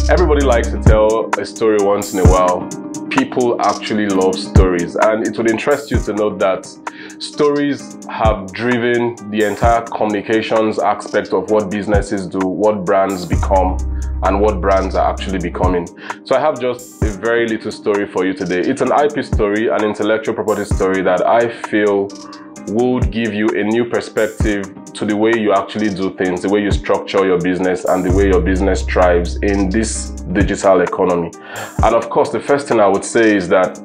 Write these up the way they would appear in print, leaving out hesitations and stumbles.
Everybody likes to tell a story once in a while. People actually love stories, and it would interest you to note that stories have driven the entire communications aspect of what businesses do, what brands become, and what brands are actually becoming. So I have just a very little story for you today. It's an IP story, an intellectual property story that I feel would give you a new perspective to the way you actually do things, the way you structure your business, and the way your business thrives in this digital economy. And of course, the first thing I would say is that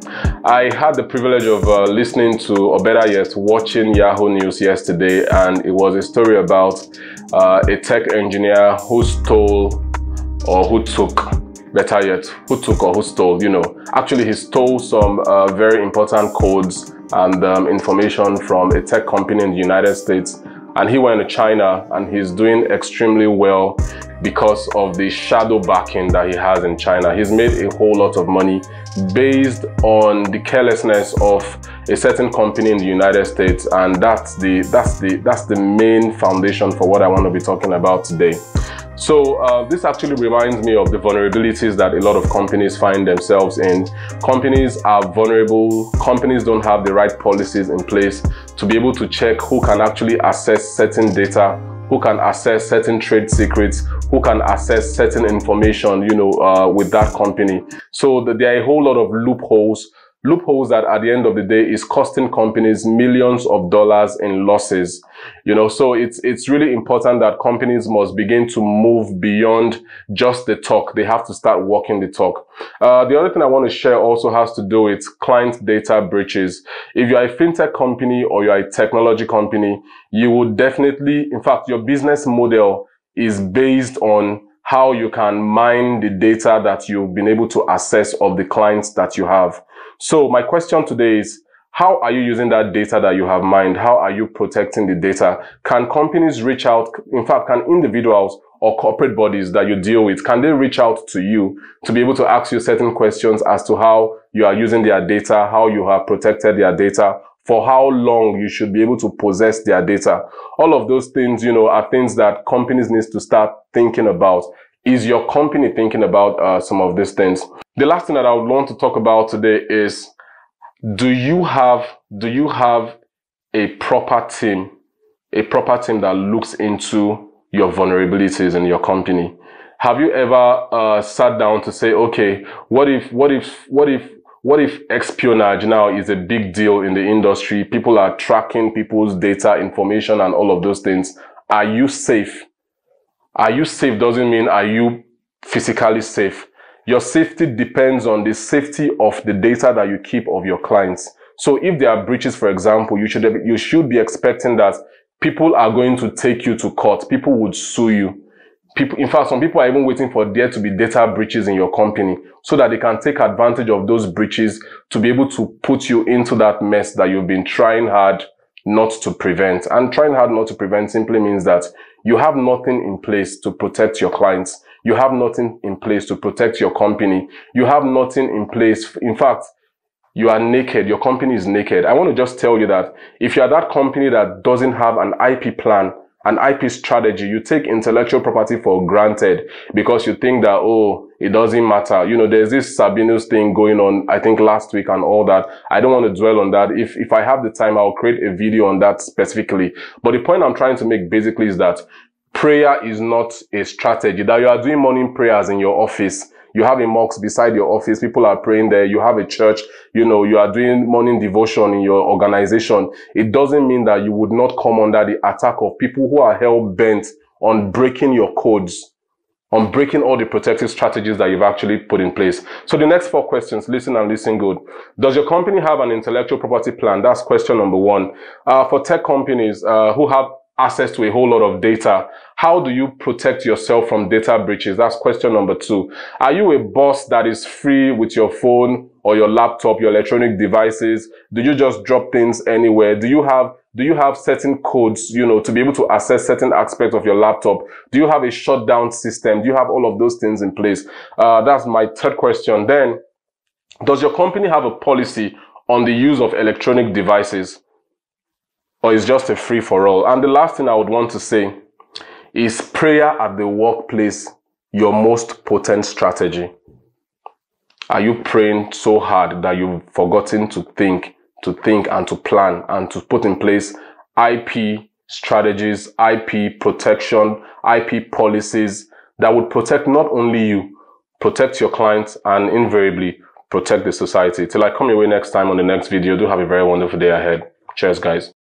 I had the privilege of listening to, or better yet, watching Yahoo News yesterday, and it was a story about a tech engineer who stole, or who took, better yet, who took or who stole, actually he stole some very important codes and information from a tech company in the United States, and he went to China, and he's doing extremely well because of the shadow backing that he has in China. He's made a whole lot of money based on the carelessness of a certain company in the United States, and that's the main foundation for what I want to be talking about today. So this actually reminds me of the vulnerabilities that a lot of companies find themselves in. Companies are vulnerable. Companies don't have the right policies in place to be able to check who can actually access certain data, who can access certain trade secrets, who can access certain information, with that company. So there are a whole lot of loopholes that at the end of the day is costing companies millions of dollars in losses. So it's really important that companies must begin to move beyond just the talk. They have to start walking the talk. The other thing I want to share also has to do with client data breaches. If you're a fintech company or you're a technology company, you would definitely, in fact, your business model is based on how you can mine the data that you've been able to access of the clients that you have. So my question today is, how are you using that data that you have mined? How are you protecting the data? Can companies reach out? In fact, can individuals or corporate bodies that you deal with, can they reach out to you to be able to ask you certain questions as to how you are using their data, how you have protected their data, for how long you should be able to possess their data? All of those things, are things that companies need to start thinking about. Is your company thinking about some of these things? The last thing that I would want to talk about today is, do you have a proper team that looks into your vulnerabilities in your company? Have you ever sat down to say, okay, what if espionage now is a big deal in the industry? People are tracking people's data, information, and all of those things. Are you safe? Are you safe doesn't mean are you physically safe. Your safety depends on the safety of the data that you keep of your clients. So if there are breaches, for example, you should be expecting that people are going to take you to court. People would sue you. In fact, some people are even waiting for there to be data breaches in your company so that they can take advantage of those breaches to be able to put you into that mess that you've been trying hard not to prevent. And trying hard not to prevent simply means that you have nothing in place to protect your clients. You have nothing in place to protect your company. You have nothing in place. In fact, you are naked. Your company is naked. I want to just tell you that if you are that company that doesn't have an IP plan, an IP strategy, you take intellectual property for granted because you think that, oh, it doesn't matter. There's this Sabinus thing going on, I think last week and all that. I don't want to dwell on that. If I have the time, I'll create a video on that specifically. But the point I'm trying to make basically is that prayer is not a strategy. That you are doing morning prayers in your office. You have a mosque beside your office. People are praying there. You have a church. You are doing morning devotion in your organization. It doesn't mean that you would not come under the attack of people who are hell-bent on breaking your codes, on breaking all the protective strategies that you've actually put in place. So the next 4 questions, listen and listen good. Does your company have an intellectual property plan? That's question number 1. For tech companies who have access to a whole lot of data, how do you protect yourself from data breaches? That's question number 2. Are you a boss that is free with your phone or your laptop, your electronic devices? Do you just drop things anywhere? Do you have certain codes, to be able to access certain aspects of your laptop? Do you have a shutdown system? Do you have all of those things in place? That's my 3rd question. Then, does your company have a policy on the use of electronic devices? Or is just a free-for-all? And the last thing I would want to say is prayer at the workplace your most potent strategy? Are you praying so hard that you've forgotten to think and to plan and to put in place IP strategies, IP protection, IP policies that would protect not only you, protect your clients, and invariably protect the society? Till I come your way next time on the next video, do have a very wonderful day ahead. Cheers, guys.